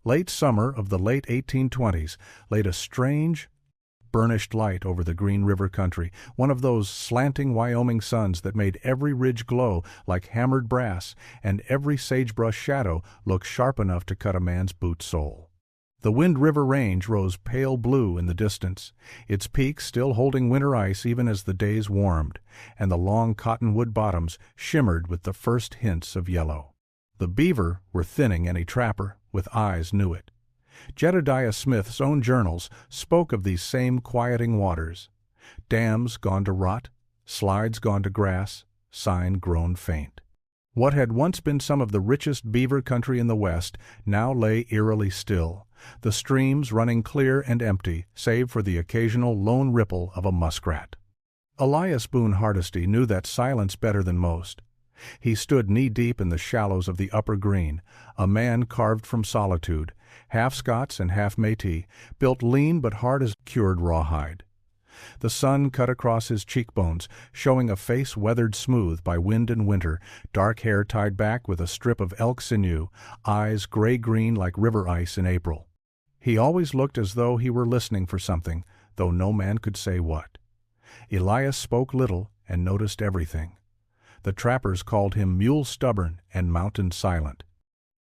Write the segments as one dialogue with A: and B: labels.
A: Late summer of the late 1820s laid a strange, burnished light over the Green River country, one of those slanting Wyoming suns that made every ridge glow like hammered brass and every sagebrush shadow look sharp enough to cut a man's boot sole. The Wind River Range rose pale blue in the distance, its peaks still holding winter ice even as the days warmed, and the long cottonwood bottoms shimmered with the first hints of yellow. The beaver were thinning any trapper with eyes knew it. Jedediah Smith's own journals spoke of these same quieting waters. Dams gone to rot, slides gone to grass, sign grown faint. What had once been some of the richest beaver country in the West now lay eerily still, the streams running clear and empty, save for the occasional lone ripple of a muskrat. Elias Boone Hardesty knew that silence better than most. He stood knee-deep in the shallows of the upper Green, a man carved from solitude, half-Scots and half-Métis, built lean but hard as cured rawhide. The sun cut across his cheekbones, showing a face weathered smooth by wind and winter, dark hair tied back with a strip of elk sinew, eyes gray-green like river ice in April. He always looked as though he were listening for something, though no man could say what. Elias spoke little and noticed everything. The trappers called him mule-stubborn and mountain silent.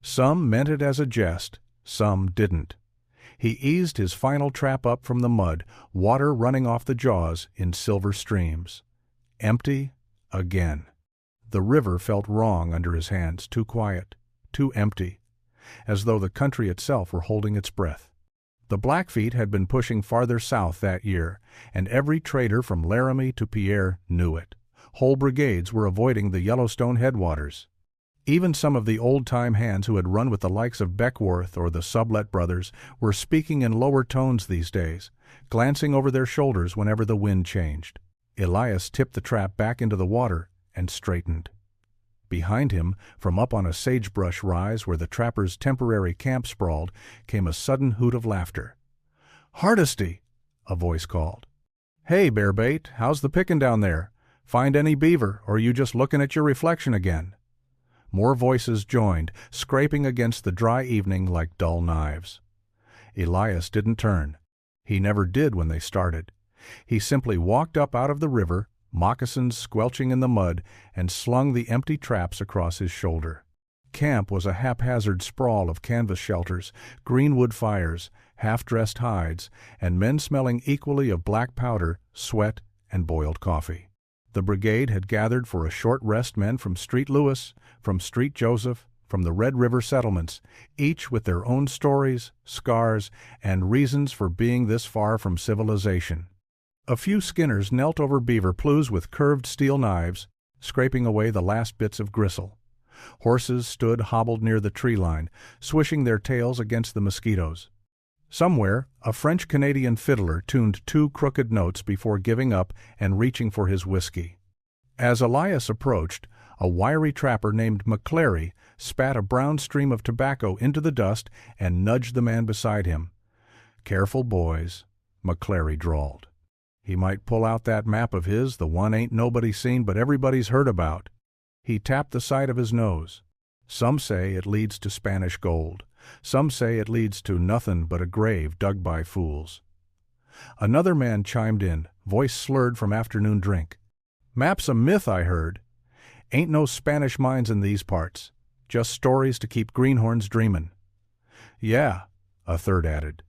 A: Some meant it as a jest, some didn't. He eased his final trap up from the mud, water running off the jaws in silver streams. Empty again. The river felt wrong under his hands, too quiet, too empty, as though the country itself were holding its breath. The Blackfeet had been pushing farther south that year, and every trader from Laramie to Pierre knew it. Whole brigades were avoiding the Yellowstone headwaters. Even some of the old-time hands who had run with the likes of Beckworth or the Sublette brothers were speaking in lower tones these days, glancing over their shoulders whenever the wind changed. Elias tipped the trap back into the water and straightened. Behind him, from up on a sagebrush rise where the trappers' temporary camp sprawled, came a sudden hoot of laughter. "Hardesty!" a voice called. "Hey, Bearbait, how's the pickin' down there? Find any beaver, or are you just looking at your reflection again?" More voices joined, scraping against the dry evening like dull knives. Elias didn't turn. He never did when they started. He simply walked up out of the river, moccasins squelching in the mud, and slung the empty traps across his shoulder. Camp was a haphazard sprawl of canvas shelters, greenwood fires, half-dressed hides, and men smelling equally of black powder, sweat, and boiled coffee. The brigade had gathered for a short rest men from Street Lewis, from Street Joseph, from the Red River settlements, each with their own stories, scars, and reasons for being this far from civilization. A few skinners knelt over beaver plews with curved steel knives, scraping away the last bits of gristle. Horses stood hobbled near the tree line, swishing their tails against the mosquitoes. Somewhere, a French-Canadian fiddler tuned 2 crooked notes before giving up and reaching for his whiskey. As Elias approached, a wiry trapper named McClary spat a brown stream of tobacco into the dust and nudged the man beside him. "Careful, boys," McClary drawled. "He might pull out that map of his, the one ain't nobody seen but everybody's heard about." He tapped the side of his nose. "Some say it leads to Spanish gold. Some say it leads to nothing but a grave dug by fools." Another man chimed in, voice slurred from afternoon drink. "Map's a myth, I heard. Ain't no Spanish mines in these parts. Just stories to keep greenhorns dreamin'." "Yeah," a third added.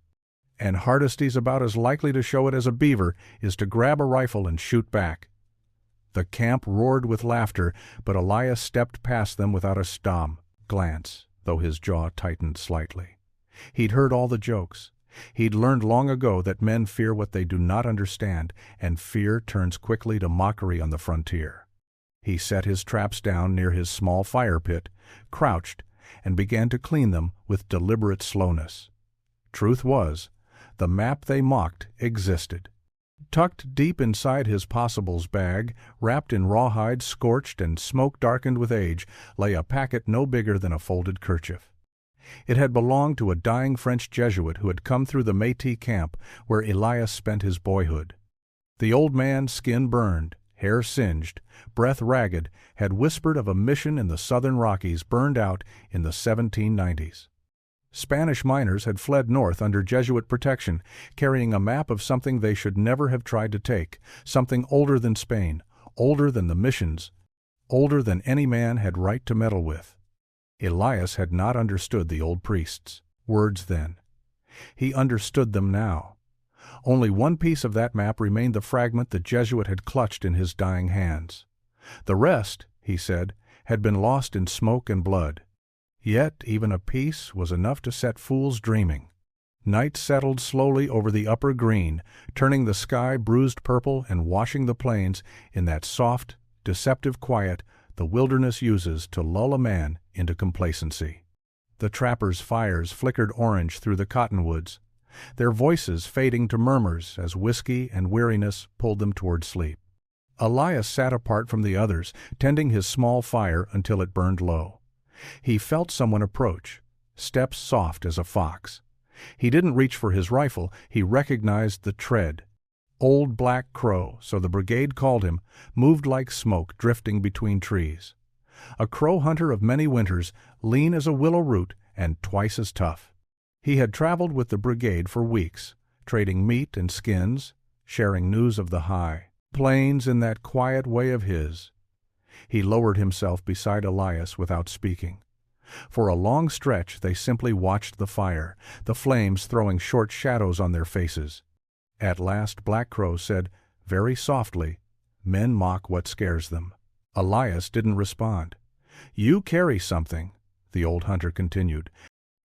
A: "And Hardesty's about as likely to show it as a beaver is to grab a rifle and shoot back." The camp roared with laughter, but Elias stepped past them without a glance, though his jaw tightened slightly. He'd heard all the jokes. He'd learned long ago that men fear what they do not understand, and fear turns quickly to mockery on the frontier. He set his traps down near his small fire pit, crouched, and began to clean them with deliberate slowness. Truth was, the map they mocked existed. Tucked deep inside his possibles bag, wrapped in rawhide scorched and smoke-darkened with age, lay a packet no bigger than a folded kerchief. It had belonged to a dying French Jesuit who had come through the Métis camp where Elias spent his boyhood. The old man, skin burned, hair singed, breath ragged, had whispered of a mission in the southern Rockies burned out in the 1790s. Spanish miners had fled north under Jesuit protection, carrying a map of something they should never have tried to take, something older than Spain, older than the missions, older than any man had right to meddle with. Elias had not understood the old priests' words then. He understood them now. Only one piece of that map remained, the fragment the Jesuit had clutched in his dying hands. The rest, he said, had been lost in smoke and blood. Yet even a piece was enough to set fools dreaming. Night settled slowly over the upper green, turning the sky bruised purple and washing the plains in that soft, deceptive quiet the wilderness uses to lull a man into complacency. The trappers' fires flickered orange through the cottonwoods, their voices fading to murmurs as whiskey and weariness pulled them toward sleep. Elias sat apart from the others, tending his small fire until it burned low. He felt someone approach, steps soft as a fox. He didn't reach for his rifle, he recognized the tread. Old Black Crow, so the brigade called him, moved like smoke drifting between trees. A crow hunter of many winters, lean as a willow root and twice as tough. He had traveled with the brigade for weeks, trading meat and skins, sharing news of the high plains in that quiet way of his. He lowered himself beside Elias without speaking. For a long stretch they simply watched the fire, the flames throwing short shadows on their faces. At last Black Crow said, very softly, "Men mock what scares them." Elias didn't respond. "You carry something," the old hunter continued.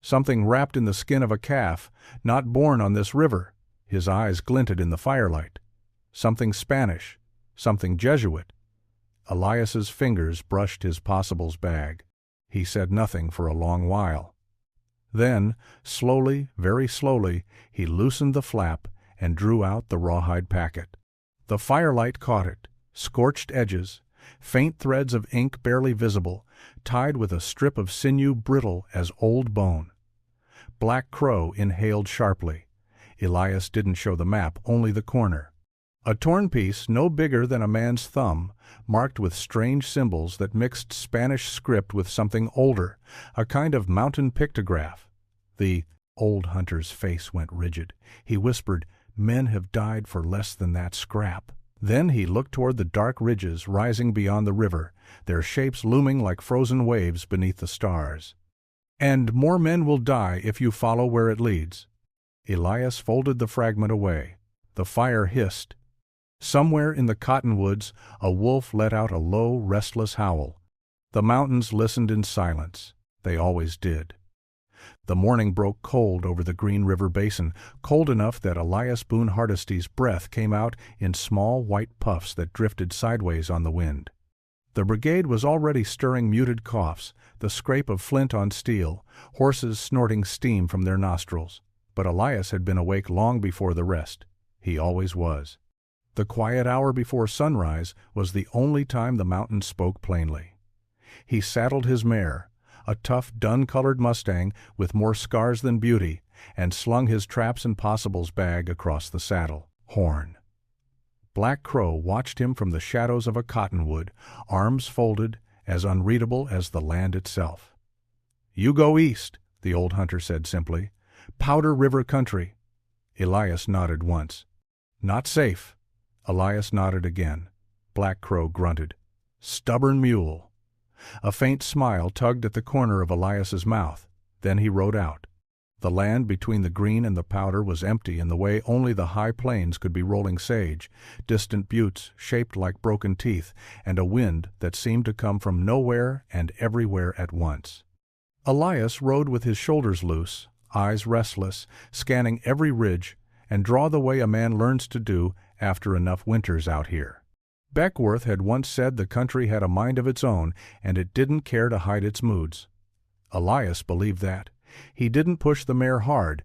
A: "Something wrapped in the skin of a calf, not born on this river." His eyes glinted in the firelight. "Something Spanish, something Jesuit." Elias's fingers brushed his possibles bag. He said nothing for a long while. Then, slowly, very slowly, he loosened the flap and drew out the rawhide packet. The firelight caught it, scorched edges, faint threads of ink barely visible, tied with a strip of sinew brittle as old bone. Black Crow inhaled sharply. Elias didn't show the map, only the corner. A torn piece no bigger than a man's thumb, marked with strange symbols that mixed Spanish script with something older, a kind of mountain pictograph. The old hunter's face went rigid. He whispered, "Men have died for less than that scrap." Then he looked toward the dark ridges rising beyond the river, their shapes looming like frozen waves beneath the stars. "And more men will die if you follow where it leads." Elias folded the fragment away. The fire hissed. Somewhere in the cottonwoods a wolf let out a low, restless howl. The mountains listened in silence. They always did. The morning broke cold over the Green River basin, cold enough that Elias Boone Hardesty's breath came out in small white puffs that drifted sideways on the wind. The brigade was already stirring muted coughs, the scrape of flint on steel, horses snorting steam from their nostrils. But Elias had been awake long before the rest. He always was. The quiet hour before sunrise was the only time the mountains spoke plainly. He saddled his mare, a tough dun-colored Mustang with more scars than beauty, and slung his traps and possibles bag across the saddle. Horn. Black Crow watched him from the shadows of a cottonwood, arms folded, as unreadable as the land itself. "You go east," the old hunter said simply. "Powder River country." Elias nodded once. "Not safe." Elias nodded again. Black Crow grunted. "Stubborn mule." A faint smile tugged at the corner of Elias's mouth. Then he rode out. The land between the Green and the Powder was empty in the way only the high plains could be rolling sage, distant buttes shaped like broken teeth, and a wind that seemed to come from nowhere and everywhere at once. Elias rode with his shoulders loose, eyes restless, scanning every ridge, and draw the way a man learns to do after enough winters out here. Beckworth had once said the country had a mind of its own, and it didn't care to hide its moods. Elias believed that. He didn't push the mare hard.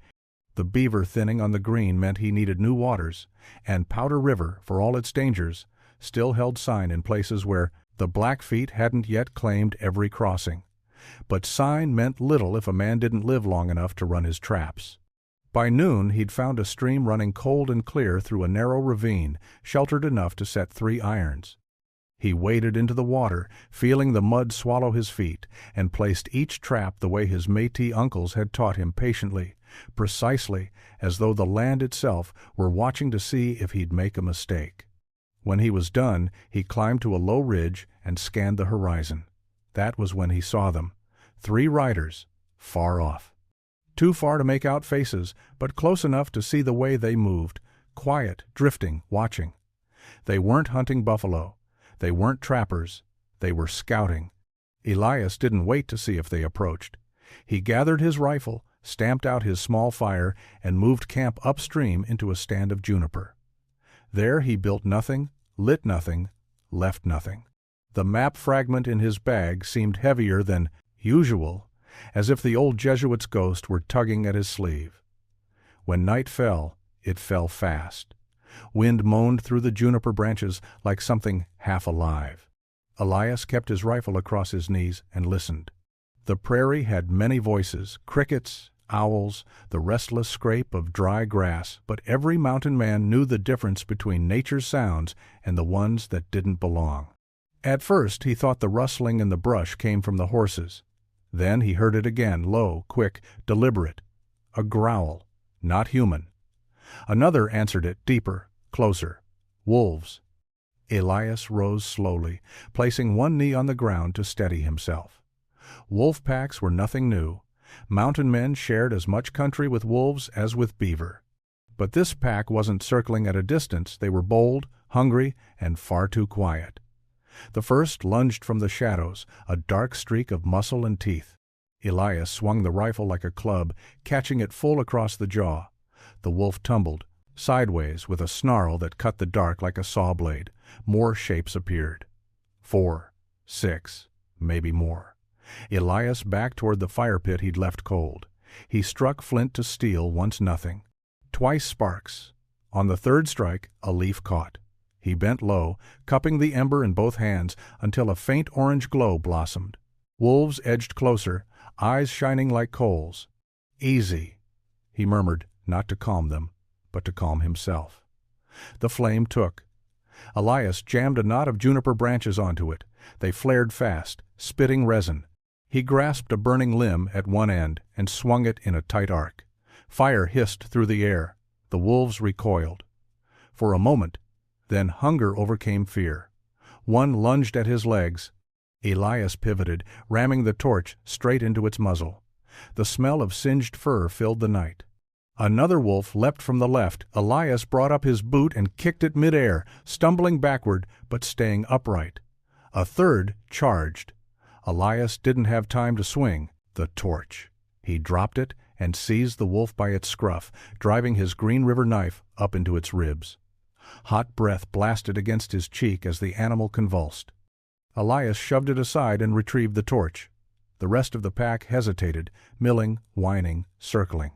A: The beaver thinning on the Green meant he needed new waters, and Powder River, for all its dangers, still held sign in places where the Blackfeet hadn't yet claimed every crossing. But sign meant little if a man didn't live long enough to run his traps. By noon he'd found a stream running cold and clear through a narrow ravine, sheltered enough to set 3 irons. He waded into the water, feeling the mud swallow his feet, and placed each trap the way his Métis uncles had taught him patiently, precisely as though the land itself were watching to see if he'd make a mistake. When he was done, he climbed to a low ridge and scanned the horizon. That was when he saw them, 3 riders, far off. Too far to make out faces, but close enough to see the way they moved, quiet, drifting, watching. They weren't hunting buffalo. They weren't trappers. They were scouting. Elias didn't wait to see if they approached. He gathered his rifle, stamped out his small fire, and moved camp upstream into a stand of juniper. There he built nothing, lit nothing, left nothing. The map fragment in his bag seemed heavier than usual, as if the old Jesuit's ghost were tugging at his sleeve. When night fell, it fell fast. Wind moaned through the juniper branches like something half alive. Elias kept his rifle across his knees and listened. The prairie had many voices, crickets, owls, the restless scrape of dry grass, but every mountain man knew the difference between nature's sounds and the ones that didn't belong. At first he thought the rustling in the brush came from the horses. Then he heard it again, low, quick, deliberate. A growl, not human. Another answered it, deeper, closer. Wolves. Elias rose slowly, placing one knee on the ground to steady himself. Wolf packs were nothing new. Mountain men shared as much country with wolves as with beaver. But this pack wasn't circling at a distance. They were bold, hungry, and far too quiet. The first lunged from the shadows, a dark streak of muscle and teeth. Elias swung the rifle like a club, catching it full across the jaw. The wolf tumbled, sideways with a snarl that cut the dark like a saw blade. More shapes appeared. 4, 6, maybe more. Elias backed toward the fire pit he'd left cold. He struck flint to steel, once nothing. Twice sparks. On the third strike, a leaf caught. He bent low, cupping the ember in both hands until a faint orange glow blossomed. Wolves edged closer, eyes shining like coals. "Easy," he murmured, not to calm them, but to calm himself. The flame took. Elias jammed a knot of juniper branches onto it. They flared fast, spitting resin. He grasped a burning limb at one end and swung it in a tight arc. Fire hissed through the air. The wolves recoiled. For a moment, then hunger overcame fear. One lunged at his legs. Elias pivoted, ramming the torch straight into its muzzle. The smell of singed fur filled the night. Another wolf leapt from the left. Elias brought up his boot and kicked it midair, stumbling backward but staying upright. A third charged. Elias didn't have time to swing the torch. He dropped it and seized the wolf by its scruff, driving his Green River knife up into its ribs. Hot breath blasted against his cheek as the animal convulsed. Elias shoved it aside and retrieved the torch. The rest of the pack hesitated, milling, whining, circling.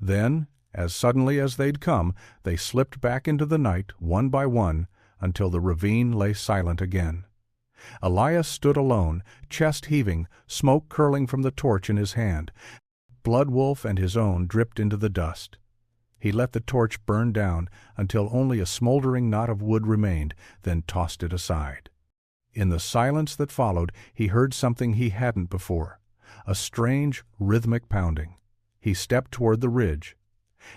A: Then, as suddenly as they'd come, they slipped back into the night, one by one, until the ravine lay silent again. Elias stood alone, chest heaving, smoke curling from the torch in his hand. Blood Wolf and his own dripped into the dust. He let the torch burn down until only a smoldering knot of wood remained, then tossed it aside. In the silence that followed, he heard something he hadn't before, a strange, rhythmic pounding. He stepped toward the ridge.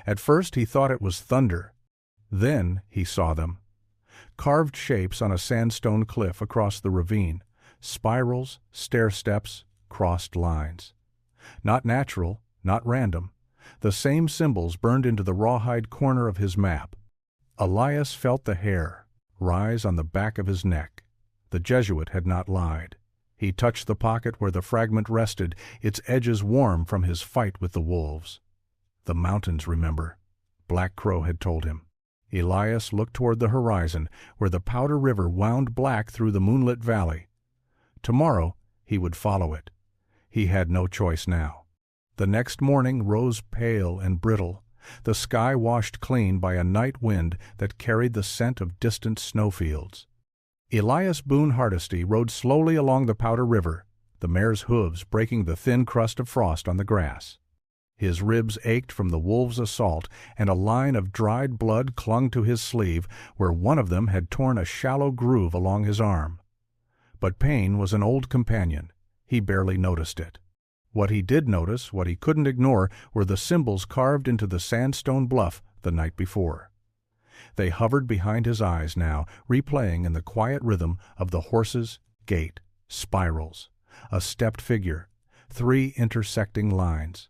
A: At first he thought it was thunder. Then he saw them. Carved shapes on a sandstone cliff across the ravine, spirals, stair-steps, crossed lines. Not natural, not random. The same symbols burned into the rawhide corner of his map. Elias felt the hair rise on the back of his neck. The Jesuit had not lied. He touched the pocket where the fragment rested, its edges warm from his fight with the wolves. The mountains remember, Black Crow had told him. Elias looked toward the horizon, where the Powder River wound black through the moonlit valley. Tomorrow he would follow it. He had no choice now. The next morning rose pale and brittle, the sky washed clean by a night wind that carried the scent of distant snowfields. Elias Boone Hardesty rode slowly along the Powder River, the mare's hooves breaking the thin crust of frost on the grass. His ribs ached from the wolves' assault, and a line of dried blood clung to his sleeve, where one of them had torn a shallow groove along his arm. But pain was an old companion. He barely noticed it. What he did notice, what he couldn't ignore, were the symbols carved into the sandstone bluff the night before. They hovered behind his eyes now, replaying in the quiet rhythm of the horse's gait, spirals, a stepped figure, 3 intersecting lines.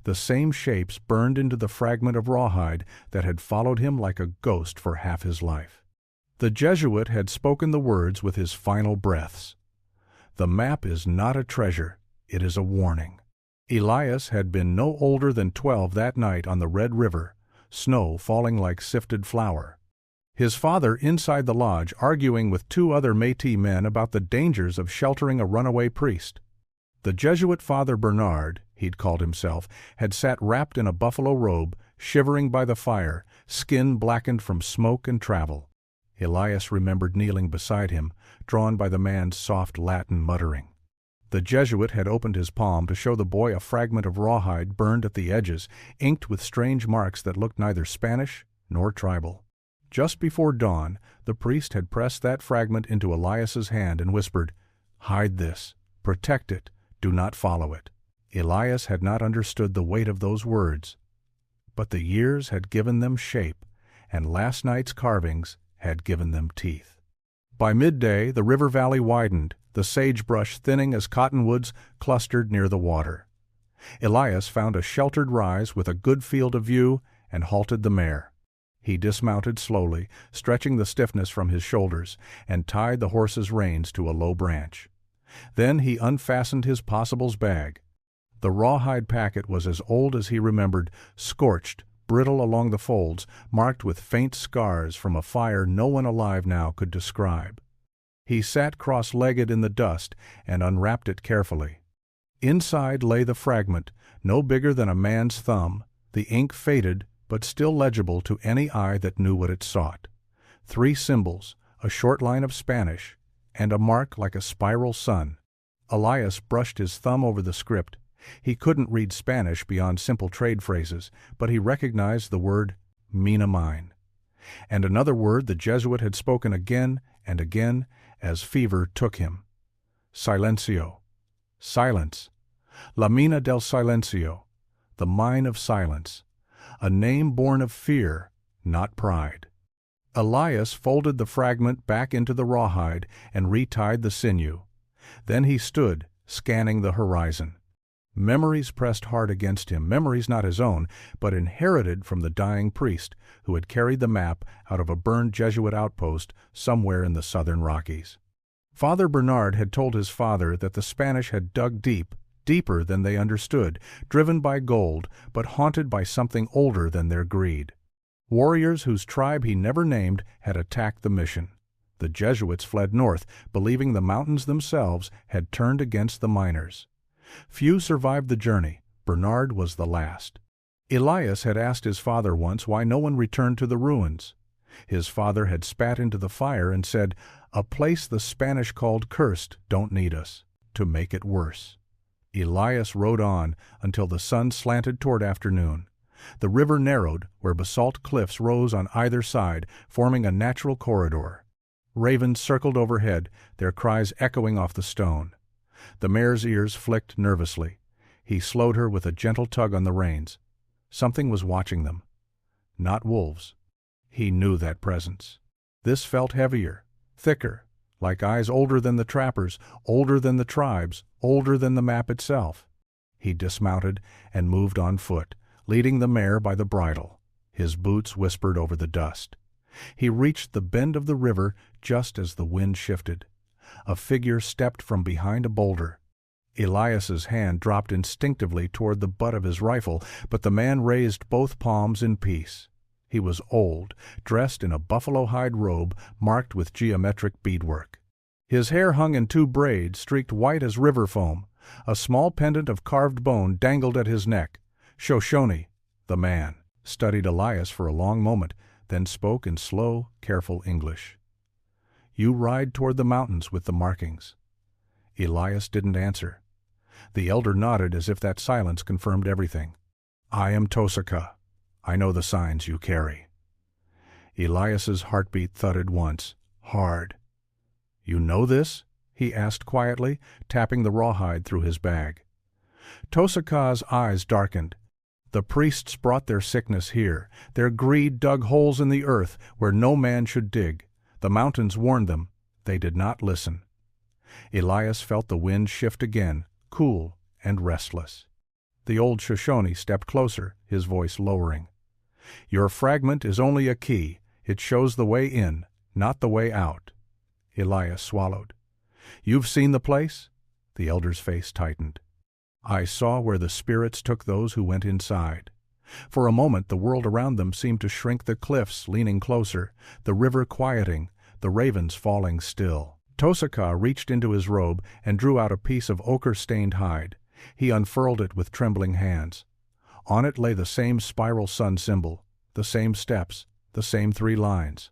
A: The same shapes burned into the fragment of rawhide that had followed him like a ghost for half his life. The Jesuit had spoken the words with his final breaths. The map is not a treasure, it is a warning. Elias had been no older than 12 that night on the Red River, snow falling like sifted flour. His father inside the lodge arguing with 2 other Métis men about the dangers of sheltering a runaway priest. The Jesuit Father Bernard, he'd called himself, had sat wrapped in a buffalo robe, shivering by the fire, skin blackened from smoke and travel. Elias remembered kneeling beside him, drawn by the man's soft Latin muttering. The Jesuit had opened his palm to show the boy a fragment of rawhide burned at the edges, inked with strange marks that looked neither Spanish nor tribal. Just before dawn, the priest had pressed that fragment into Elias's hand and whispered, "Hide this, protect it, do not follow it." Elias had not understood the weight of those words, but the years had given them shape, and last night's carvings had given them teeth. By midday, the river valley widened, the sagebrush thinning as cottonwoods clustered near the water. Elias found a sheltered rise with a good field of view and halted the mare. He dismounted slowly, stretching the stiffness from his shoulders, and tied the horse's reins to a low branch. Then he unfastened his possibles bag. The rawhide packet was as old as he remembered, scorched, brittle along the folds, marked with faint scars from a fire no one alive now could describe. He sat cross-legged in the dust and unwrapped it carefully. Inside lay the fragment, no bigger than a man's thumb, the ink faded but still legible to any eye that knew what it sought. 3 symbols, a short line of Spanish, and a mark like a spiral sun. Elias brushed his thumb over the script. He couldn't read Spanish beyond simple trade phrases, but he recognized the word "mina mine," and another word the Jesuit had spoken again and again as fever took him. Silencio. Silence. La mina del silencio. The mine of silence. A name born of fear, not pride. Elias folded the fragment back into the rawhide and retied the sinew. Then he stood, scanning the horizon. Memories pressed hard against him, memories not his own, but inherited from the dying priest who had carried the map out of a burned Jesuit outpost somewhere in the southern Rockies. Father Bernard had told his father that the Spanish had dug deep, deeper than they understood, driven by gold, but haunted by something older than their greed. Warriors whose tribe he never named had attacked the mission. The Jesuits fled north, believing the mountains themselves had turned against the miners. Few survived the journey. Bernard was the last. Elias had asked his father once why no one returned to the ruins. His father had spat into the fire and said, "A place the Spanish called cursed don't need us, to make it worse." Elias rode on until the sun slanted toward afternoon. The river narrowed where basalt cliffs rose on either side, forming a natural corridor. Ravens circled overhead, their cries echoing off the stone. The mare's ears flicked nervously. He slowed her with a gentle tug on the reins. Something was watching them. Not wolves. He knew that presence. This felt heavier, thicker, like eyes older than the trappers, older than the tribes, older than the map itself. He dismounted and moved on foot, leading the mare by the bridle. His boots whispered over the dust. He reached the bend of the river just as the wind shifted. A figure stepped from behind a boulder. Elias's hand dropped instinctively toward the butt of his rifle, but the man raised both palms in peace. He was old, dressed in a buffalo hide robe marked with geometric beadwork. His hair hung in 2 braids streaked white as river foam. A small pendant of carved bone dangled at his neck. Shoshone, the man, studied Elias for a long moment, then spoke in slow, careful English. "You ride toward the mountains with the markings." Elias didn't answer. The elder nodded as if that silence confirmed everything. "I am Tosaka. I know the signs you carry." Elias's heartbeat thudded once, hard. "You know this?" he asked quietly, tapping the rawhide through his bag. Tosaka's eyes darkened. The priests brought their sickness here. Their greed dug holes in the earth where no man should dig. The mountains warned them. They did not listen. Elias felt the wind shift again, cool and restless. The old Shoshone stepped closer, his voice lowering. "Your fragment is only a key. It shows the way in, not the way out." Elias swallowed. "You've seen the place?" The elder's face tightened. "I saw where the spirits took those who went inside." For a moment the world around them seemed to shrink, the cliffs leaning closer, the river quieting, the ravens falling still. Tosaka reached into his robe and drew out a piece of ochre-stained hide. He unfurled it with trembling hands. On it lay the same spiral sun symbol, the same steps, the same 3 lines.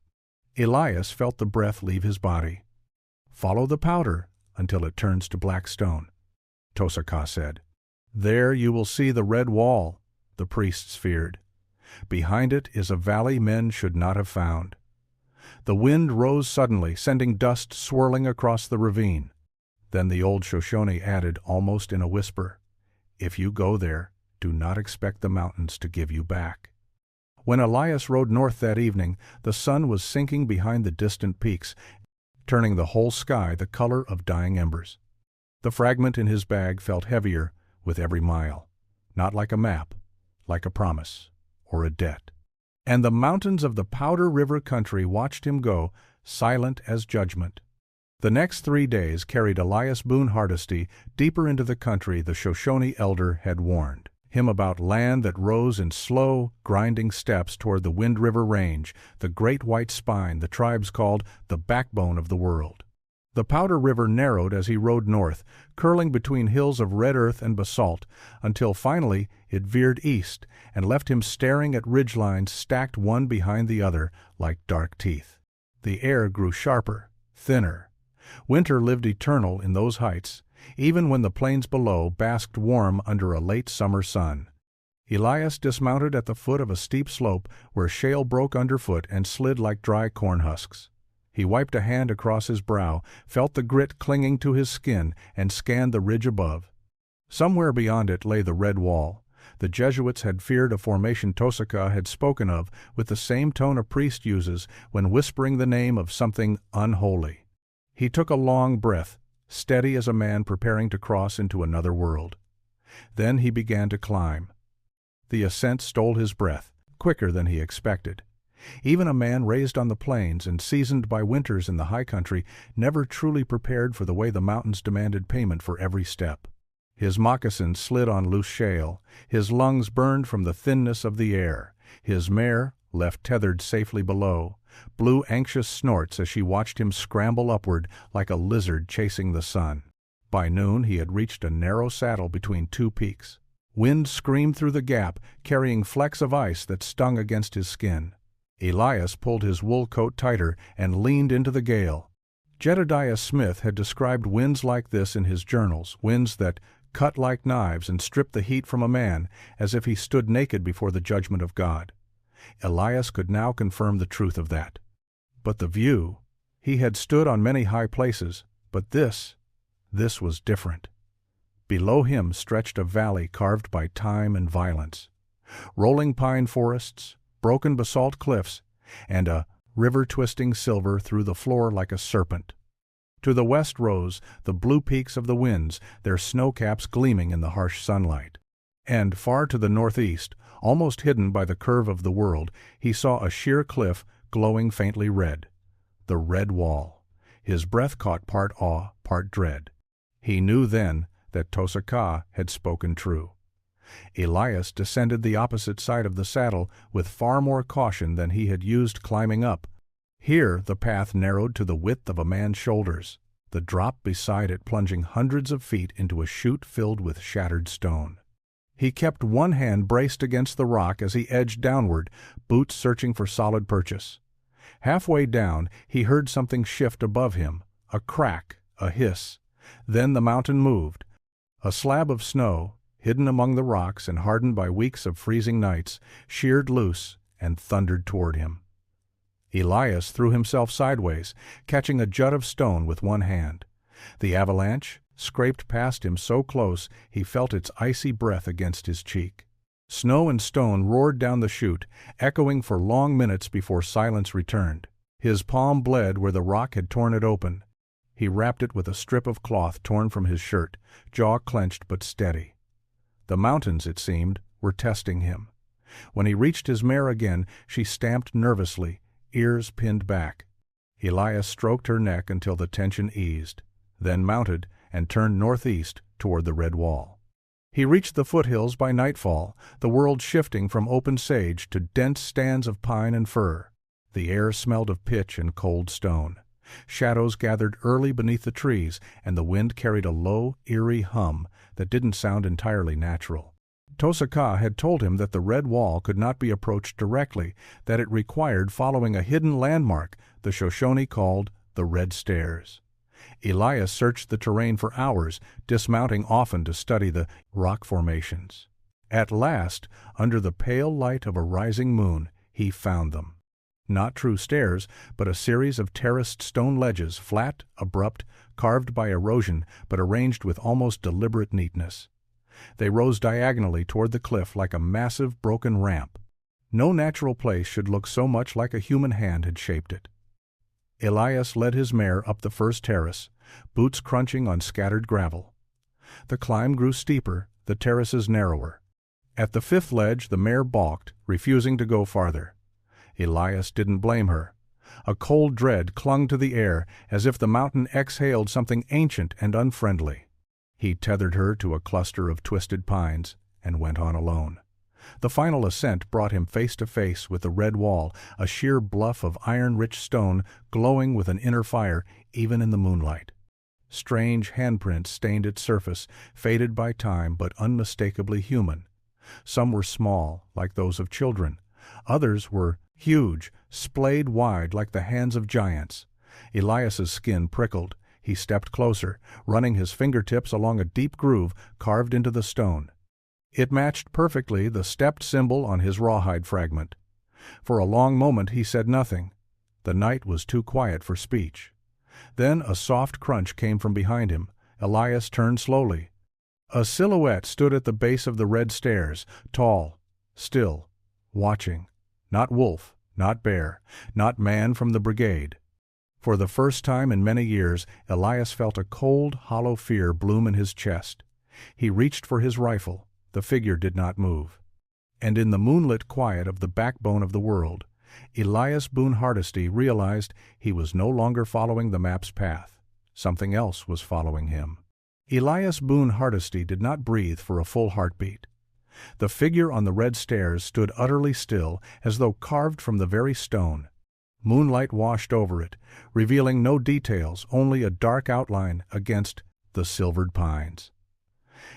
A: Elias felt the breath leave his body. "Follow the powder until it turns to black stone," Tosaka said. "There you will see the red wall," the priests feared. "Behind it is a valley men should not have found." The wind rose suddenly, sending dust swirling across the ravine. Then the old Shoshone added, almost in a whisper, "If you go there, do not expect the mountains to give you back." When Elias rode north that evening, the sun was sinking behind the distant peaks, turning the whole sky the color of dying embers. The fragment in his bag felt heavier with every mile, not like a map, like a promise or a debt. And the mountains of the Powder River country watched him go, silent as judgment. The next 3 days carried Elias Boone Hardesty deeper into the country the Shoshone elder had warned him about, land that rose in slow, grinding steps toward the Wind River Range, the great white spine the tribes called the backbone of the world. The Powder River narrowed as he rode north, curling between hills of red earth and basalt, until finally it veered east and left him staring at ridgelines stacked one behind the other like dark teeth. The air grew sharper, thinner. Winter lived eternal in those heights, even when the plains below basked warm under a late summer sun. Elias dismounted at the foot of a steep slope where shale broke underfoot and slid like dry corn husks. He wiped a hand across his brow, felt the grit clinging to his skin, and scanned the ridge above. Somewhere beyond it lay the red wall. The Jesuits had feared a formation Tosaka had spoken of with the same tone a priest uses when whispering the name of something unholy. He took a long breath, steady as a man preparing to cross into another world. Then he began to climb. The ascent stole his breath, quicker than he expected. Even a man raised on the plains and seasoned by winters in the high country never truly prepared for the way the mountains demanded payment for every step. His moccasins slid on loose shale, his lungs burned from the thinness of the air, his mare, left tethered safely below, blew anxious snorts as she watched him scramble upward like a lizard chasing the sun. By noon he had reached a narrow saddle between 2 peaks. Wind screamed through the gap, carrying flecks of ice that stung against his skin. Elias pulled his wool coat tighter and leaned into the gale. Jedediah Smith had described winds like this in his journals, winds that cut like knives and stripped the heat from a man as if he stood naked before the judgment of God. Elias could now confirm the truth of that. But the view, he had stood on many high places, but this was different. Below him stretched a valley carved by time and violence. Rolling pine forests, broken basalt cliffs, and a river twisting silver through the floor like a serpent. To the west rose the blue peaks of the winds, their snow-caps gleaming in the harsh sunlight. And far to the northeast, almost hidden by the curve of the world, he saw a sheer cliff glowing faintly red. The red wall. His breath caught part awe, part dread. He knew then that Tosaka had spoken true. Elias descended the opposite side of the saddle with far more caution than he had used climbing up. Here the path narrowed to the width of a man's shoulders, the drop beside it plunging hundreds of feet into a chute filled with shattered stone. He kept one hand braced against the rock as he edged downward, boots searching for solid purchase. Halfway down he heard something shift above him, a crack, a hiss. Then the mountain moved. A slab of snow, hidden among the rocks and hardened by weeks of freezing nights, sheared loose and thundered toward him. Elias threw himself sideways, catching a jut of stone with one hand. The avalanche scraped past him so close he felt its icy breath against his cheek. Snow and stone roared down the chute, echoing for long minutes before silence returned. His palm bled where the rock had torn it open. He wrapped it with a strip of cloth torn from his shirt, jaw clenched but steady. The mountains, it seemed, were testing him. When he reached his mare again, she stamped nervously, ears pinned back. Elias stroked her neck until the tension eased, then mounted and turned northeast toward the red wall. He reached the foothills by nightfall, the world shifting from open sage to dense stands of pine and fir. The air smelled of pitch and cold stone. Shadows gathered early beneath the trees, and the wind carried a low, eerie hum that didn't sound entirely natural. Tosaka had told him that the red wall could not be approached directly, that it required following a hidden landmark the Shoshone called the Red Stairs. Elias searched the terrain for hours, dismounting often to study the rock formations. At last, under the pale light of a rising moon, he found them. Not true stairs, but a series of terraced stone ledges, flat, abrupt, carved by erosion, but arranged with almost deliberate neatness. They rose diagonally toward the cliff like a massive broken ramp. No natural place should look so much like a human hand had shaped it. Elias led his mare up the first terrace, boots crunching on scattered gravel. The climb grew steeper, the terraces narrower. At the fifth ledge the mare balked, refusing to go farther. Elias didn't blame her. A cold dread clung to the air, as if the mountain exhaled something ancient and unfriendly. He tethered her to a cluster of twisted pines and went on alone. The final ascent brought him face to face with the red wall, a sheer bluff of iron-rich stone glowing with an inner fire even in the moonlight. Strange handprints stained its surface, faded by time but unmistakably human. Some were small, like those of children. Others were huge, splayed wide like the hands of giants. Elias's skin prickled. He stepped closer, running his fingertips along a deep groove carved into the stone. It matched perfectly the stepped symbol on his rawhide fragment. For a long moment he said nothing. The night was too quiet for speech. Then a soft crunch came from behind him. Elias turned slowly. A silhouette stood at the base of the red stairs, tall, still, watching. Not wolf, not bear, not man from the brigade. For the first time in many years, Elias felt a cold, hollow fear bloom in his chest. He reached for his rifle. The figure did not move. And in the moonlit quiet of the backbone of the world, Elias Boone Hardesty realized he was no longer following the map's path. Something else was following him. Elias Boone Hardesty did not breathe for a full heartbeat. The figure on the red stairs stood utterly still, as though carved from the very stone. Moonlight washed over it, revealing no details, only a dark outline against the silvered pines.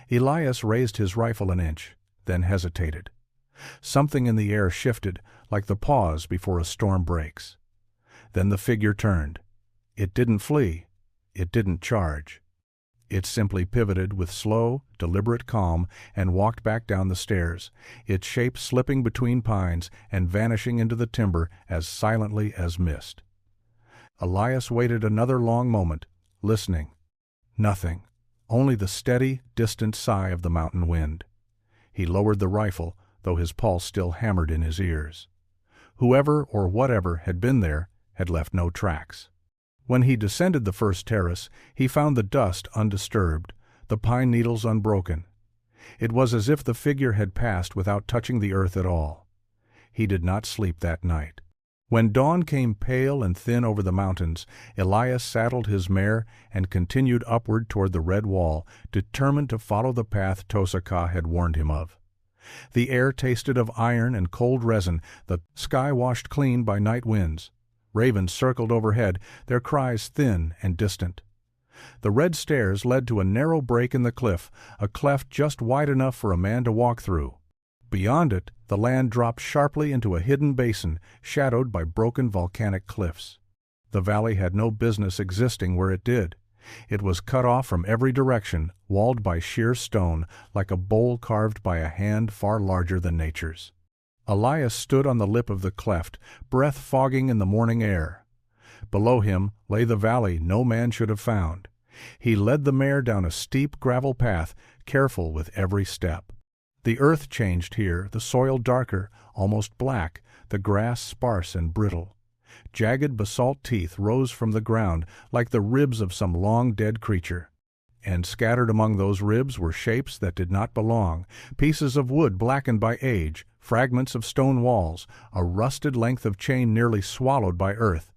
A: Elias raised his rifle an inch, then hesitated. Something in the air shifted, like the pause before a storm breaks. Then the figure turned. It didn't flee. It didn't charge. It simply pivoted with slow, deliberate calm and walked back down the stairs, its shape slipping between pines and vanishing into the timber as silently as mist. Elias waited another long moment, listening. Nothing, only the steady, distant sigh of the mountain wind. He lowered the rifle, though his pulse still hammered in his ears. Whoever or whatever had been there had left no tracks. When he descended the first terrace, he found the dust undisturbed, the pine needles unbroken. It was as if the figure had passed without touching the earth at all. He did not sleep that night. When dawn came pale and thin over the mountains, Elias saddled his mare and continued upward toward the red wall, determined to follow the path Tosaka had warned him of. The air tasted of iron and cold resin, the sky washed clean by night winds. Ravens circled overhead, their cries thin and distant. The red stairs led to a narrow break in the cliff, a cleft just wide enough for a man to walk through. Beyond it, the land dropped sharply into a hidden basin, shadowed by broken volcanic cliffs. The valley had no business existing where it did. It was cut off from every direction, walled by sheer stone, like a bowl carved by a hand far larger than nature's. Elias stood on the lip of the cleft, breath fogging in the morning air. Below him lay the valley no man should have found. He led the mare down a steep gravel path, careful with every step. The earth changed here, the soil darker, almost black, the grass sparse and brittle. Jagged basalt teeth rose from the ground like the ribs of some long-dead creature. And scattered among those ribs were shapes that did not belong, pieces of wood blackened by age, fragments of stone walls, a rusted length of chain nearly swallowed by earth.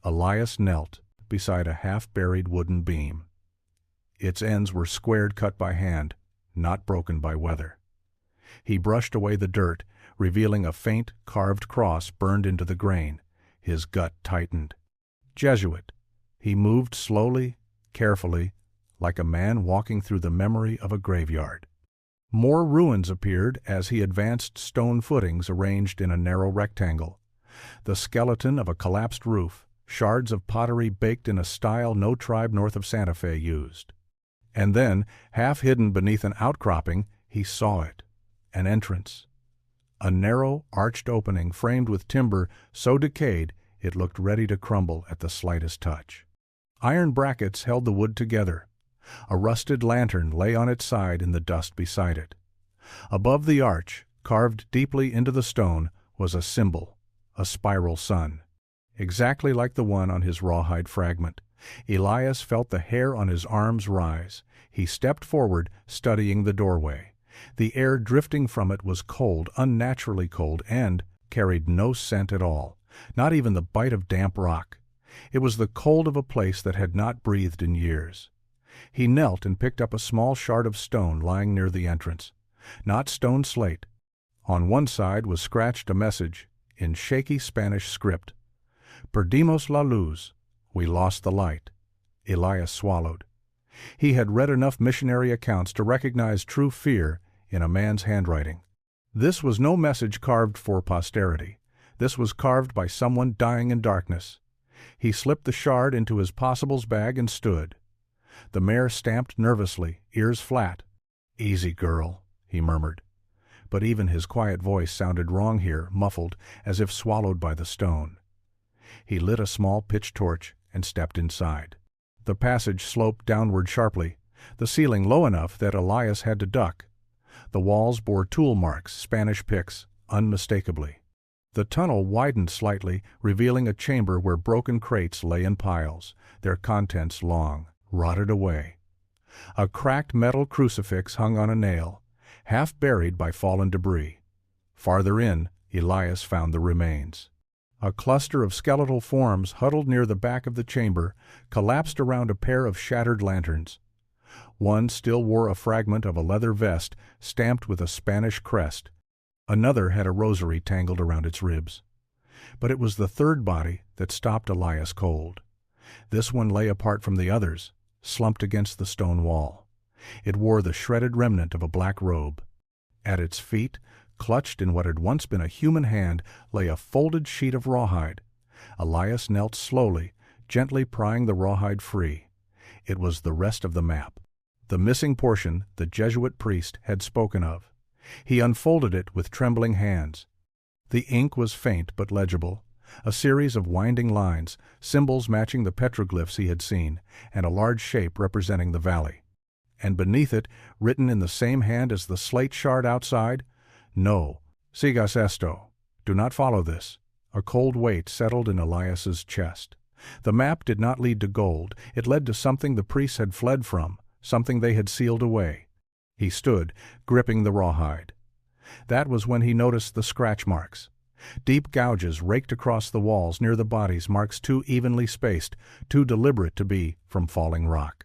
A: Elias knelt beside a half-buried wooden beam. Its ends were squared cut by hand, not broken by weather. He brushed away the dirt, revealing a faint, carved cross burned into the grain. His gut tightened. Jesuit. He moved slowly, carefully, like a man walking through the memory of a graveyard. More ruins appeared as he advanced stone footings arranged in a narrow rectangle. The skeleton of a collapsed roof, shards of pottery baked in a style no tribe north of Santa Fe used. And then, half hidden beneath an outcropping, he saw it. An entrance. A narrow, arched opening framed with timber so decayed it looked ready to crumble at the slightest touch. Iron brackets held the wood together. A rusted lantern lay on its side in the dust beside it. Above the arch, carved deeply into the stone, was a symbol, a spiral sun. Exactly like the one on his rawhide fragment. Elias felt the hair on his arms rise. He stepped forward, studying the doorway. The air drifting from it was cold, unnaturally cold, and carried no scent at all, not even the bite of damp rock. It was the cold of a place that had not breathed in years. He knelt and picked up a small shard of stone lying near the entrance. Not stone slate. On one side was scratched a message, in shaky Spanish script. Perdimos la luz. We lost the light. Elias swallowed. He had read enough missionary accounts to recognize true fear in a man's handwriting. This was no message carved for posterity. This was carved by someone dying in darkness. He slipped the shard into his possibles bag and stood. The mare stamped nervously, ears flat. "Easy, girl," he murmured. But even his quiet voice sounded wrong here, muffled, as if swallowed by the stone. He lit a small pitch torch and stepped inside. The passage sloped downward sharply, the ceiling low enough that Elias had to duck. The walls bore tool marks, Spanish picks, unmistakably. The tunnel widened slightly, revealing a chamber where broken crates lay in piles, their contents long, rotted away. A cracked metal crucifix hung on a nail, half buried by fallen debris. Farther in, Elias found the remains. A cluster of skeletal forms huddled near the back of the chamber collapsed around a pair of shattered lanterns. One still wore a fragment of a leather vest stamped with a Spanish crest. Another had a rosary tangled around its ribs. But it was the third body that stopped Elias cold. This one lay apart from the others, slumped against the stone wall. It wore the shredded remnant of a black robe. At its feet, clutched in what had once been a human hand, lay a folded sheet of rawhide. Elias knelt slowly, gently prying the rawhide free. It was the rest of the map. The missing portion the Jesuit priest had spoken of. He unfolded it with trembling hands. The ink was faint but legible, a series of winding lines, symbols matching the petroglyphs he had seen, and a large shape representing the valley. And beneath it, written in the same hand as the slate shard outside, "No, sigas esto. Do not follow this." A cold weight settled in Elias's chest. The map did not lead to gold. It led to something the priests had fled from, something they had sealed away. He stood, gripping the rawhide. That was when he noticed the scratch marks. Deep gouges raked across the walls near the bodies, marks too evenly spaced, too deliberate to be from falling rock.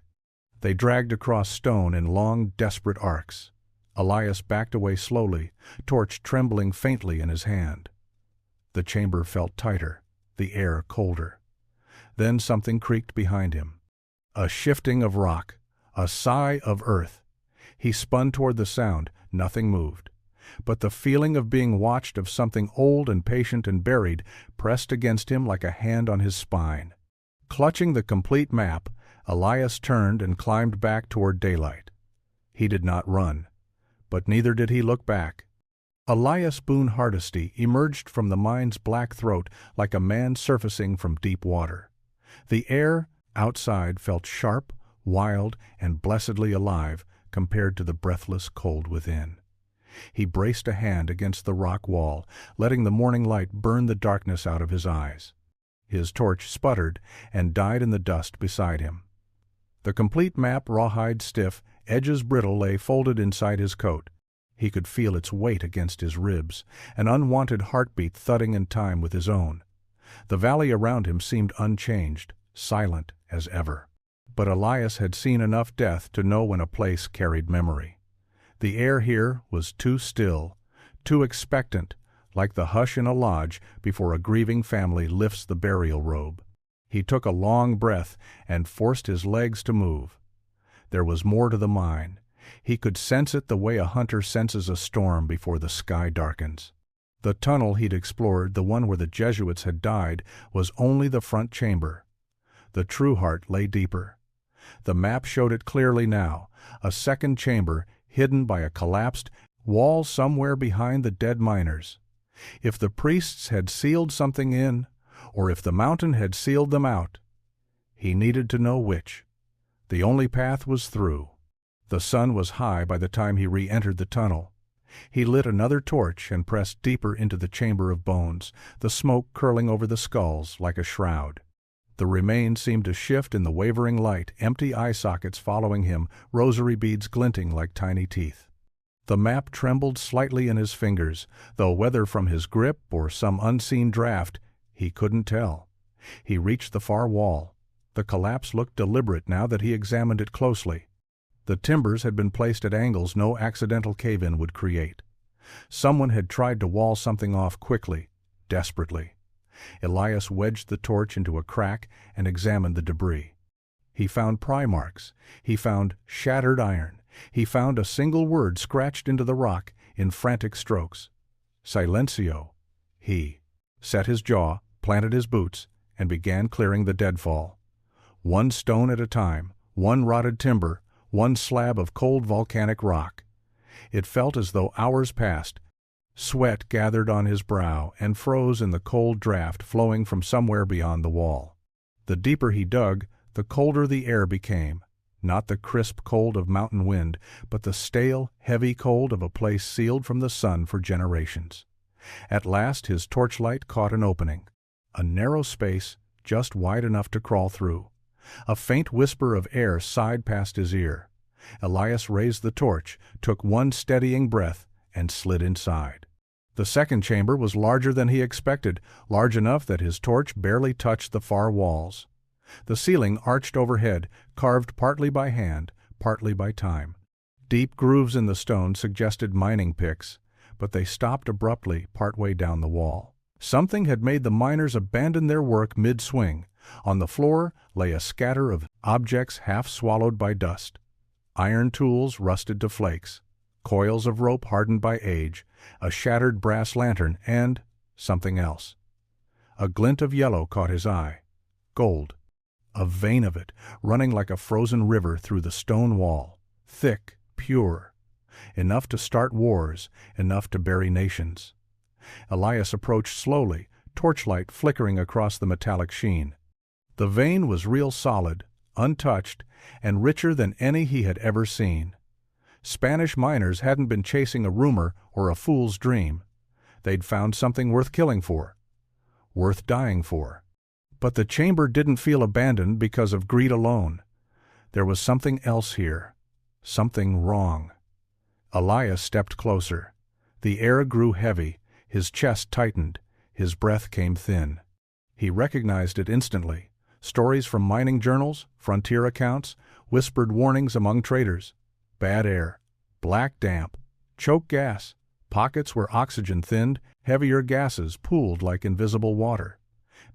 A: They dragged across stone in long, desperate arcs. Elias backed away slowly, torch trembling faintly in his hand. The chamber felt tighter, the air colder. Then something creaked behind him. A shifting of rock, a sigh of earth. He spun toward the sound. Nothing moved. But the feeling of being watched, of something old and patient and buried, pressed against him like a hand on his spine. Clutching the complete map, Elias turned and climbed back toward daylight. He did not run, but neither did he look back. Elias Boone Hardesty emerged from the mine's black throat like a man surfacing from deep water. The air outside felt sharp, wild and blessedly alive compared to the breathless cold within. He braced a hand against the rock wall, letting the morning light burn the darkness out of his eyes. His torch sputtered and died in the dust beside him. The complete map, rawhide stiff, edges brittle, lay folded inside his coat. He could feel its weight against his ribs, an unwanted heartbeat thudding in time with his own. The valley around him seemed unchanged, silent as ever. But Elias had seen enough death to know when a place carried memory. The air here was too still, too expectant, like the hush in a lodge before a grieving family lifts the burial robe. He took a long breath and forced his legs to move. There was more to the mine. He could sense it the way a hunter senses a storm before the sky darkens. The tunnel he'd explored, the one where the Jesuits had died, was only the front chamber. The true heart lay deeper. The map showed it clearly now, a second chamber hidden by a collapsed wall somewhere behind the dead miners. If the priests had sealed something in, or if the mountain had sealed them out, he needed to know which. The only path was through. The sun was high by the time he re-entered the tunnel. He lit another torch and pressed deeper into the chamber of bones, the smoke curling over the skulls like a shroud. The remains seemed to shift in the wavering light, empty eye sockets following him, rosary beads glinting like tiny teeth. The map trembled slightly in his fingers, though whether from his grip or some unseen draft, he couldn't tell. He reached the far wall. The collapse looked deliberate now that he examined it closely. The timbers had been placed at angles no accidental cave-in would create. Someone had tried to wall something off quickly, desperately. Elias wedged the torch into a crack and examined the debris. He found pry marks. He found shattered iron. He found a single word scratched into the rock in frantic strokes. Silencio. He set his jaw, planted his boots, and began clearing the deadfall. One stone at a time, one rotted timber, one slab of cold volcanic rock. It felt as though hours passed. Sweat gathered on his brow and froze in the cold draft flowing from somewhere beyond the wall. The deeper he dug, the colder the air became, not the crisp cold of mountain wind, but the stale, heavy cold of a place sealed from the sun for generations. At last his torchlight caught an opening, a narrow space just wide enough to crawl through. A faint whisper of air sighed past his ear. Elias raised the torch, took one steadying breath, and slid inside. The second chamber was larger than he expected, large enough that his torch barely touched the far walls. The ceiling arched overhead, carved partly by hand, partly by time. Deep grooves in the stone suggested mining picks, but they stopped abruptly partway down the wall. Something had made the miners abandon their work mid-swing. On the floor lay a scatter of objects half swallowed by dust. Iron tools rusted to flakes, coils of rope hardened by age, a shattered brass lantern, and something else. A glint of yellow caught his eye. Gold. A vein of it, running like a frozen river through the stone wall. Thick, pure. Enough to start wars, enough to bury nations. Elias approached slowly, torchlight flickering across the metallic sheen. The vein was real solid, untouched, and richer than any he had ever seen. Spanish miners hadn't been chasing a rumor or a fool's dream. They'd found something worth killing for, worth dying for. But the chamber didn't feel abandoned because of greed alone. There was something else here, something wrong. Elias stepped closer. The air grew heavy, his chest tightened, his breath came thin. He recognized it instantly. Stories from mining journals, frontier accounts, whispered warnings among traders. Bad air, black damp, choke gas, pockets where oxygen thinned, heavier gases pooled like invisible water.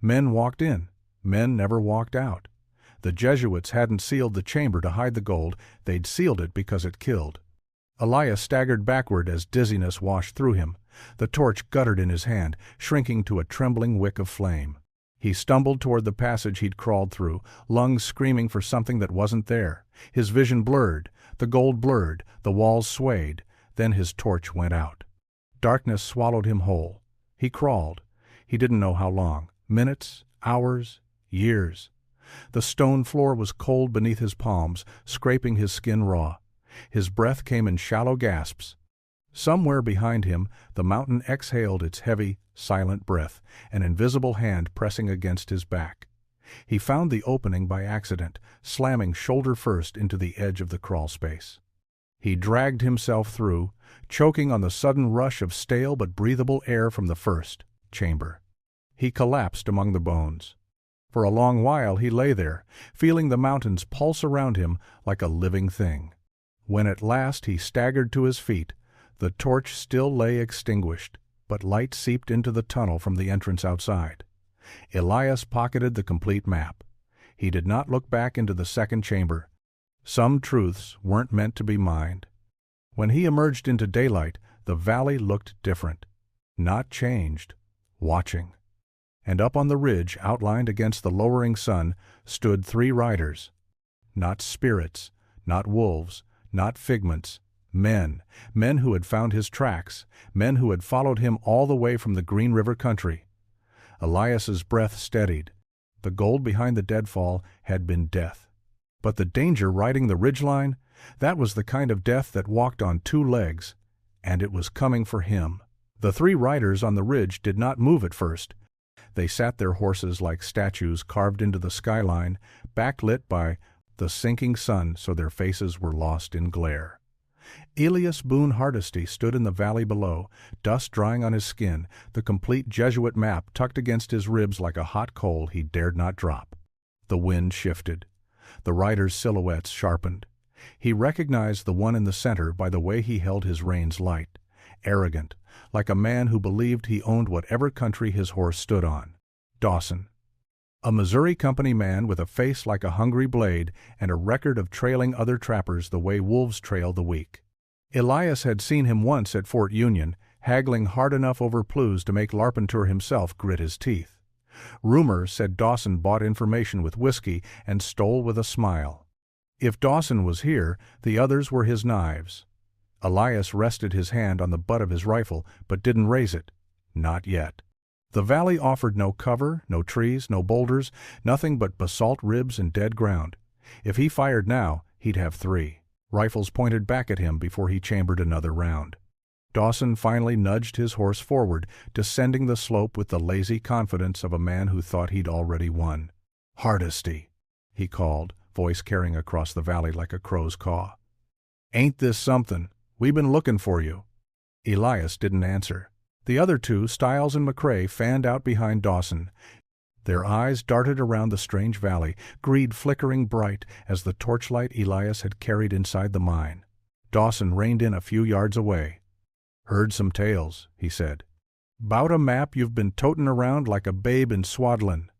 A: Men walked in, men never walked out. The Jesuits hadn't sealed the chamber to hide the gold, they'd sealed it because it killed. Elias staggered backward as dizziness washed through him. The torch guttered in his hand, shrinking to a trembling wick of flame. He stumbled toward the passage he'd crawled through, lungs screaming for something that wasn't there. His vision blurred, the gold blurred, the walls swayed, then his torch went out. Darkness swallowed him whole. He crawled. He didn't know how long. Minutes, hours, years. The stone floor was cold beneath his palms, scraping his skin raw. His breath came in shallow gasps. Somewhere behind him, the mountain exhaled its heavy, silent breath, an invisible hand pressing against his back. He found the opening by accident, slamming shoulder first into the edge of the crawl space. He dragged himself through, choking on the sudden rush of stale but breathable air from the first chamber. He collapsed among the bones. For a long while he lay there, feeling the mountains pulse around him like a living thing. When at last he staggered to his feet, the torch still lay extinguished, but light seeped into the tunnel from the entrance outside. Elias pocketed the complete map. He did not look back into the second chamber. Some truths weren't meant to be mined. When he emerged into daylight, the valley looked different. Not changed, watching. And up on the ridge, outlined against the lowering sun, stood 3 riders. Not spirits, not wolves, not figments. Men who had found his tracks, men who had followed him all the way from the Green River country. Elias's breath steadied. The gold behind the deadfall had been death. But the danger riding the ridgeline, that was the kind of death that walked on 2 legs, and it was coming for him. The 3 riders on the ridge did not move at first. They sat their horses like statues carved into the skyline, backlit by the sinking sun so their faces were lost in glare. Elias Boone Hardesty stood in the valley below, dust drying on his skin, the complete Jesuit map tucked against his ribs like a hot coal he dared not drop. The wind shifted. The riders' silhouettes sharpened. He recognized the one in the center by the way he held his reins light, arrogant, like a man who believed he owned whatever country his horse stood on. Dawson. A Missouri Company man with a face like a hungry blade and a record of trailing other trappers the way wolves trail the weak. Elias had seen him once at Fort Union, haggling hard enough over plues to make Larpenteur himself grit his teeth. Rumor said Dawson bought information with whiskey and stole with a smile. If Dawson was here, the others were his knives. Elias rested his hand on the butt of his rifle, but didn't raise it. Not yet. The valley offered no cover, no trees, no boulders, nothing but basalt ribs and dead ground. If he fired now, he'd have 3 rifles pointed back at him before he chambered another round. Dawson finally nudged his horse forward, descending the slope with the lazy confidence of a man who thought he'd already won. "Hardesty," he called, voice carrying across the valley like a crow's caw. "Ain't this something? We been looking for you." Elias didn't answer. The other 2, Stiles and McCrae, fanned out behind Dawson. Their eyes darted around the strange valley, greed flickering bright as the torchlight Elias had carried inside the mine. Dawson reined in a few yards away. "Heard some tales," he said. "'Bout a map you've been totin' around like a babe in swaddlin'.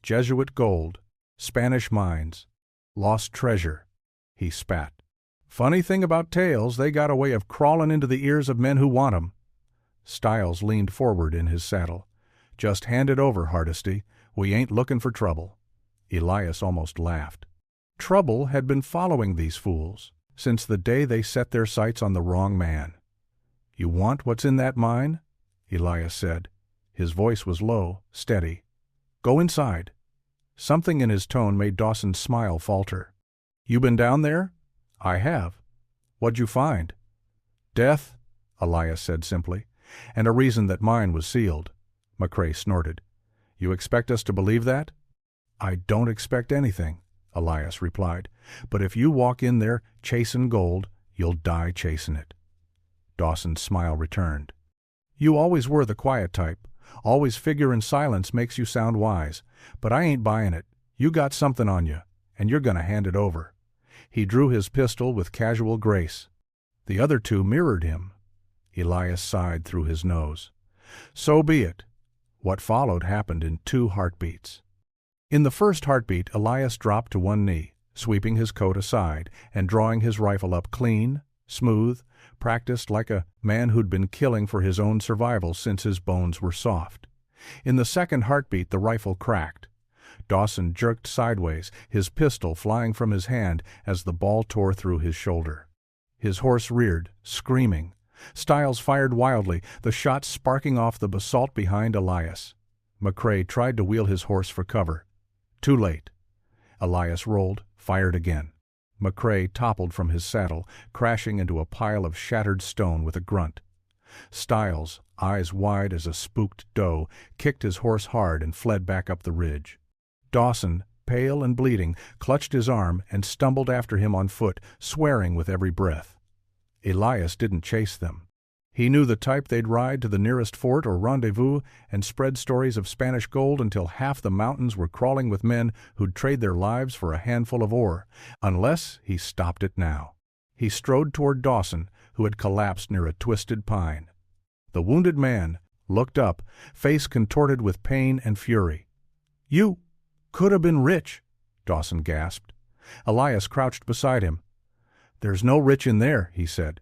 A: Jesuit gold, Spanish mines, lost treasure." He spat. "Funny thing about tales, they got a way of crawlin' into the ears of men who want 'em." Stiles leaned forward in his saddle. "Just hand it over, Hardesty. We ain't looking for trouble." Elias almost laughed. Trouble had been following these fools since the day they set their sights on the wrong man. "You want what's in that mine?" Elias said. His voice was low, steady. "Go inside." Something in his tone made Dawson's smile falter. "You been down there?" "I have." "What'd you find?" "Death," Elias said simply, "and a reason that mine was sealed." McCrae snorted. "You expect us to believe that?" "I don't expect anything," Elias replied. "But if you walk in there chasin' gold, you'll die chasin' it." Dawson's smile returned. "You always were the quiet type. Always figure in silence makes you sound wise. But I ain't buying it. You got something on you, and you're gonna hand it over." He drew his pistol with casual grace. The other 2 mirrored him. Elias sighed through his nose. "So be it." What followed happened in 2 heartbeats. In the first heartbeat, Elias dropped to one knee, sweeping his coat aside and drawing his rifle up clean, smooth, practiced like a man who'd been killing for his own survival since his bones were soft. In the second heartbeat, the rifle cracked. Dawson jerked sideways, his pistol flying from his hand as the ball tore through his shoulder. His horse reared, screaming. Stiles fired wildly, the shot sparking off the basalt behind Elias. McCrae tried to wheel his horse for cover. Too late. Elias rolled, fired again. McCrae toppled from his saddle, crashing into a pile of shattered stone with a grunt. Stiles, eyes wide as a spooked doe, kicked his horse hard and fled back up the ridge. Dawson, pale and bleeding, clutched his arm and stumbled after him on foot, swearing with every breath. Elias didn't chase them. He knew the type they'd ride to the nearest fort or rendezvous and spread stories of Spanish gold until half the mountains were crawling with men who'd trade their lives for a handful of ore, unless he stopped it now. He strode toward Dawson, who had collapsed near a twisted pine. The wounded man looked up, face contorted with pain and fury. "You could have been rich," Dawson gasped. Elias crouched beside him. "There's no rich in there," he said.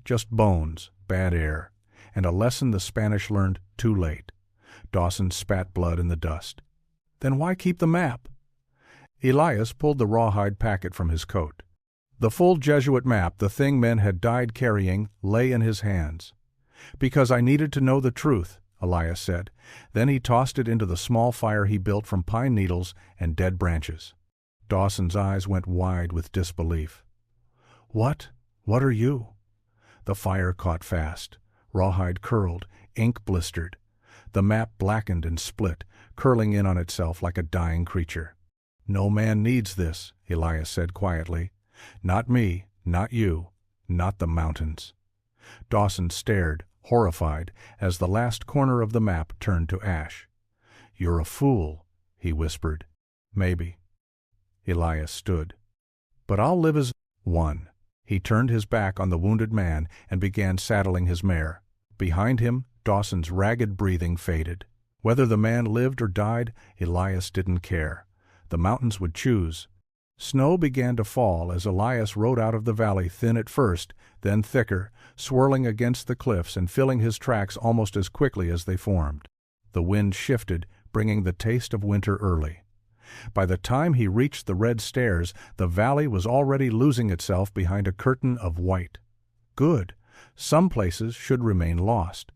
A: "Just bones, bad air, and a lesson the Spanish learned too late." Dawson spat blood in the dust. "Then why keep the map?" Elias pulled the rawhide packet from his coat. The full Jesuit map, the thing men had died carrying, lay in his hands. "Because I needed to know the truth," Elias said. Then he tossed it into the small fire he built from pine needles and dead branches. Dawson's eyes went wide with disbelief. What are you?" The fire caught fast. Rawhide curled, ink blistered. The map blackened and split, curling in on itself like a dying creature. "No man needs this," Elias said quietly. "Not me, not you, not the mountains." Dawson stared, horrified, as the last corner of the map turned to ash. "You're a fool," he whispered. "Maybe." Elias stood. "But I'll live as one." He turned his back on the wounded man and began saddling his mare. Behind him, Dawson's ragged breathing faded. Whether the man lived or died, Elias didn't care. The mountains would choose. Snow began to fall as Elias rode out of the valley, thin at first, then thicker, swirling against the cliffs and filling his tracks almost as quickly as they formed. The wind shifted, bringing the taste of winter early. By the time he reached the red stairs, the valley was already losing itself behind a curtain of white. Good. Some places should remain lost.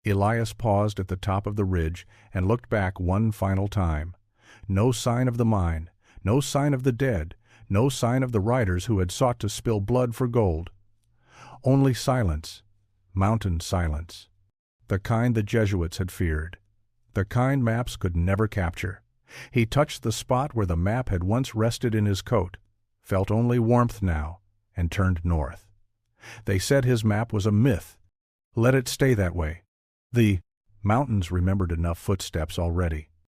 A: Elias paused at the top of the ridge and looked back one final time. No sign of the mine, no sign of the dead, no sign of the riders who had sought to spill blood for gold. Only silence, mountain silence, the kind the Jesuits had feared, the kind maps could never capture. He touched the spot where the map had once rested in his coat, felt only warmth now, and turned north. They said his map was a myth. Let it stay that way. The mountains remembered enough footsteps already.